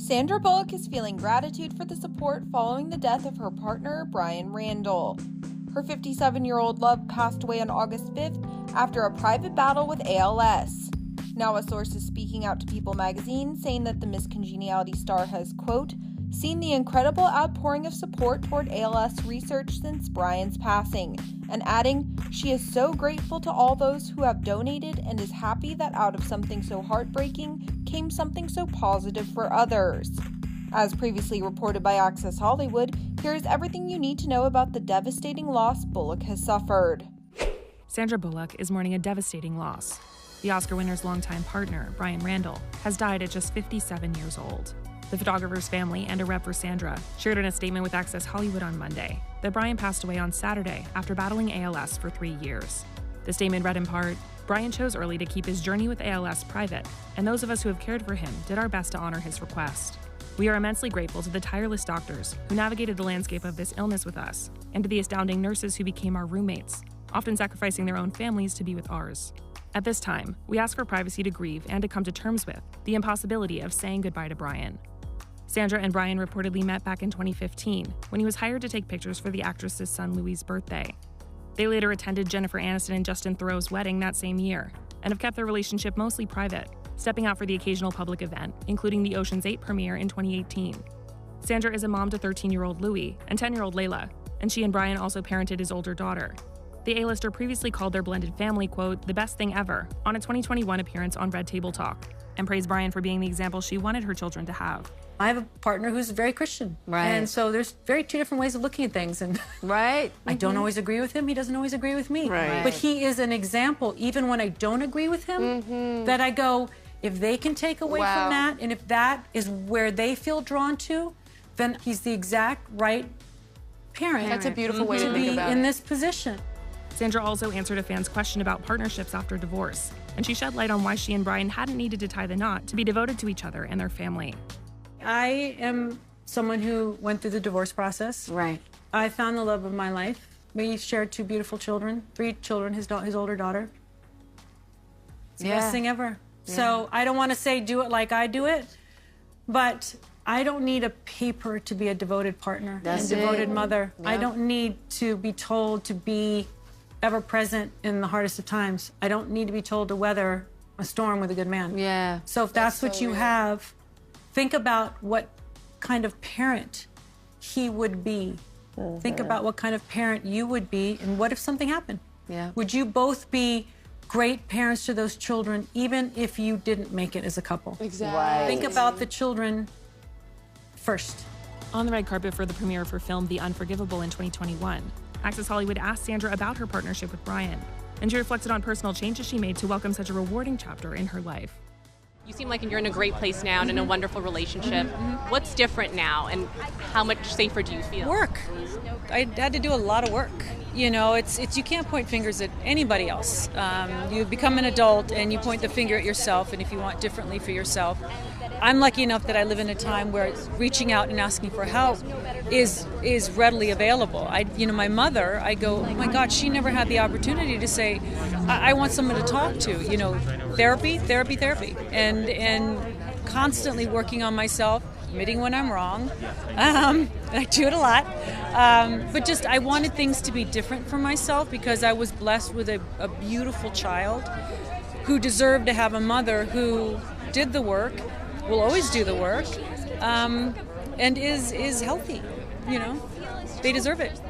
Sandra Bullock is feeling gratitude for the support following the death of her partner, Bryan Randall. Her 57-year-old love passed away on August 5th after a private battle with ALS. Now a source is speaking out to People magazine, saying that the Miss Congeniality star has, quote, seen the incredible outpouring of support toward ALS research since Bryan's passing, and adding, she is so grateful to all those who have donated and is happy that out of something so heartbreaking came something so positive for others. As previously reported by Access Hollywood, here is everything you need to know about the devastating loss Bullock has suffered. Sandra Bullock is mourning a devastating loss. The Oscar winner's longtime partner, Bryan Randall, has died at just 57 years old. The photographer's family and a rep for Sandra shared in a statement with Access Hollywood on Monday that Bryan passed away on Saturday after battling ALS for 3 years. The statement read in part, Bryan chose early to keep his journey with ALS private, and those of us who have cared for him did our best to honor his request. We are immensely grateful to the tireless doctors who navigated the landscape of this illness with us, and to the astounding nurses who became our roommates, often sacrificing their own families to be with ours. At this time, we ask for privacy to grieve and to come to terms with the impossibility of saying goodbye to Bryan. Sandra and Bryan reportedly met back in 2015 when he was hired to take pictures for the actress's son Louis' birthday. They later attended Jennifer Aniston and Justin Theroux's wedding that same year and have kept their relationship mostly private, stepping out for the occasional public event, including the Ocean's 8 premiere in 2018. Sandra is a mom to 13-year-old Louis and 10-year-old Layla, and she and Bryan also parented his older daughter. The A-lister previously called their blended family, quote, the best thing ever on a 2021 appearance on Red Table Talk, and praised Bryan for being the example she wanted her children to have. I have a partner who's very Christian. Right. And so there's two different ways of looking at things. And right. I don't always agree with him. He doesn't always agree with me. Right. But he is an example, even when I don't agree with him, that I go, if they can take away from that, and if that is where they feel drawn to, then he's the exact right parent. That's a beautiful way to be think about in it. this position. Sandra also answered a fan's question about partnerships after divorce, and she shed light on why she and Bryan hadn't needed to tie the knot to be devoted to each other and their family. I am someone who went through the divorce process. Right. I found the love of my life. We shared 2 beautiful children, 3 children, his older daughter. It's the best thing ever. Yeah. So I don't want to say do it like I do it, but I don't need a paper to be a devoted partner and devoted mother. Yep. I don't need to be told to be ever present in the hardest of times. I don't need to be told to weather a storm with a good man. Yeah. So if that's what you have, think about what kind of parent he would be. Think about what kind of parent you would be, and what if something happened? Yeah. Would you both be great parents to those children, even if you didn't make it as a couple? Exactly. Right. Think about the children first. On the red carpet for the premiere of her film The Unforgivable in 2021, Access Hollywood asked Sandra about her partnership with Bryan, and she reflected on personal changes she made to welcome such a rewarding chapter in her life. You seem like you're in a great place now and in a wonderful relationship. What's different now, and how much safer do you feel? Work. I had to do a lot of work. You know, it's you can't point fingers at anybody else. You become an adult and you point the finger at yourself, and if you want differently for yourself. I'm lucky enough that I live in a time where reaching out and asking for help is readily available. My mother, I go, oh my God, she never had the opportunity to say, I want someone to talk to. You know, therapy, and constantly working on myself, admitting when I'm wrong. I do it a lot. But just, I wanted things to be different for myself because I was blessed with a beautiful child who deserved to have a mother who did the work, will always do the work, and is healthy, you know. They deserve it.